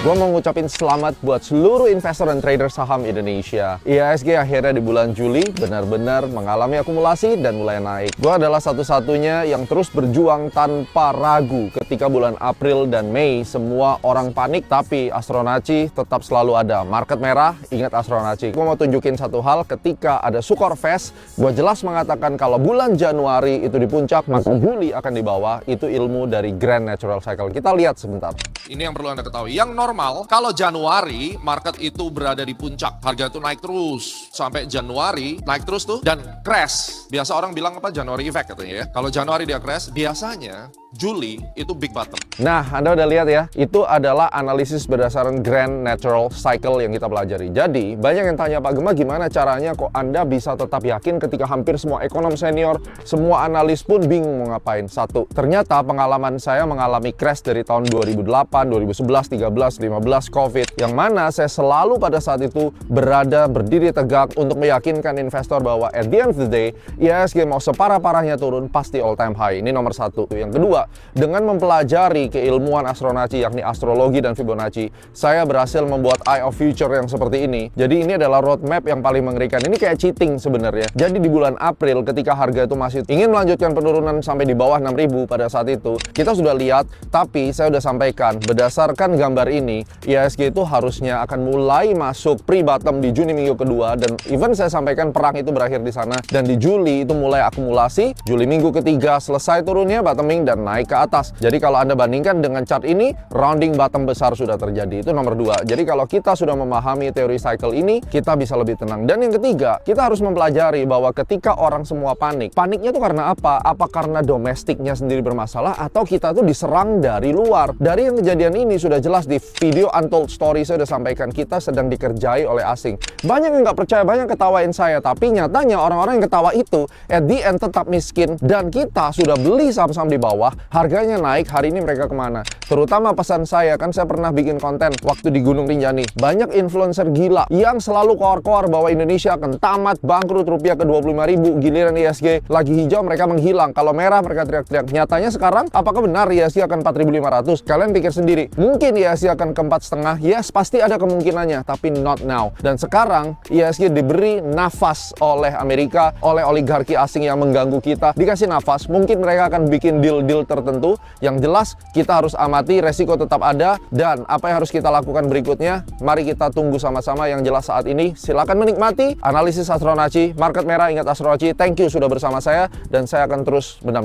Gue mau ngucapin selamat buat seluruh investor dan trader saham Indonesia. IHSG akhirnya di bulan Juli benar-benar mengalami akumulasi dan mulai naik. Gue adalah satu-satunya yang terus berjuang tanpa ragu ketika bulan April dan Mei semua orang panik, tapi Astronaci tetap selalu ada. Market merah, ingat Astronaci. Gue mau tunjukin satu hal, ketika ada Sukor Fest, gue jelas mengatakan kalau bulan Januari itu di puncak, maka Juli akan di bawah. Itu ilmu dari Grand Natural Cycle. Kita lihat sebentar. Ini yang perlu Anda ketahui. Yang normal, kalau Januari, market itu berada di puncak. Harga itu naik terus. Sampai Januari, naik terus tuh. Dan crash. Biasa orang bilang apa? Januari effect katanya ya. Kalau Januari dia crash, biasanya Juli itu big bottom. Nah, Anda udah lihat ya, itu adalah analisis berdasarkan Grand Natural Cycle yang kita pelajari. Jadi, banyak yang tanya, Pak Gema, gimana caranya kok Anda bisa tetap yakin ketika hampir semua ekonom senior, semua analis pun bingung mau ngapain? Satu, ternyata pengalaman saya mengalami crash dari tahun 2008, 2011, 13, 15, COVID, yang mana saya selalu pada saat itu berada berdiri tegak untuk meyakinkan investor bahwa at the end of the day, IHSG mau separah-parahnya turun, pasti all time high. Ini nomor satu. Yang kedua, dengan mempelajari keilmuan astronaci, yakni astrologi dan Fibonacci, saya berhasil membuat Eye of Future yang seperti ini. Jadi ini adalah roadmap yang paling mengerikan. Ini kayak cheating sebenarnya. Jadi di bulan April ketika harga itu masih ingin melanjutkan penurunan sampai di bawah 6.000 pada saat itu, kita sudah lihat, tapi saya sudah sampaikan, berdasarkan gambar ini, IHSG itu harusnya akan mulai masuk pre-bottom di Juni minggu kedua, dan even saya sampaikan perang itu berakhir di sana, dan di Juli itu mulai akumulasi, Juli minggu ketiga selesai turunnya, bottoming, dan naik ke atas. Jadi kalau Anda bandingkan dengan chart ini, rounding bottom besar sudah terjadi. Itu nomor dua. Jadi kalau kita sudah memahami teori cycle ini, kita bisa lebih tenang. Dan yang ketiga, kita harus mempelajari bahwa ketika orang semua panik, paniknya itu karena apa? Apa karena domestiknya sendiri bermasalah, atau kita tuh diserang dari luar? Dari yang kejadian ini sudah jelas di video Untold Story saya sudah sampaikan, kita sedang dikerjai oleh asing. Banyak yang nggak percaya, banyak ketawain saya, tapi nyatanya orang-orang yang ketawa itu at the end tetap miskin, dan kita sudah beli saham-saham di bawah, harganya naik, hari ini mereka kemana? Terutama pesan saya, kan saya pernah bikin konten waktu di Gunung Rinjani, banyak influencer gila yang selalu koar-koar bahwa Indonesia akan tamat, bangkrut, rupiah ke 25.000, giliran IHSG lagi hijau mereka menghilang, kalau merah mereka teriak-teriak. Nyatanya sekarang, apakah benar IHSG akan 4.500? Kalian pikir sendiri, mungkin IHSG akan ke 4,5? Yes, pasti ada kemungkinannya, tapi not now. Dan sekarang IHSG diberi nafas oleh Amerika, oleh oligarki asing yang mengganggu kita, dikasih nafas, mungkin mereka akan bikin deal-deal tertentu. Yang jelas kita harus amati, resiko tetap ada, dan apa yang harus kita lakukan berikutnya, mari kita tunggu sama-sama. Yang jelas saat ini silakan menikmati analisis Astronaci, market merah, ingat Astronaci. Thank you sudah bersama saya, dan saya akan terus mendampingi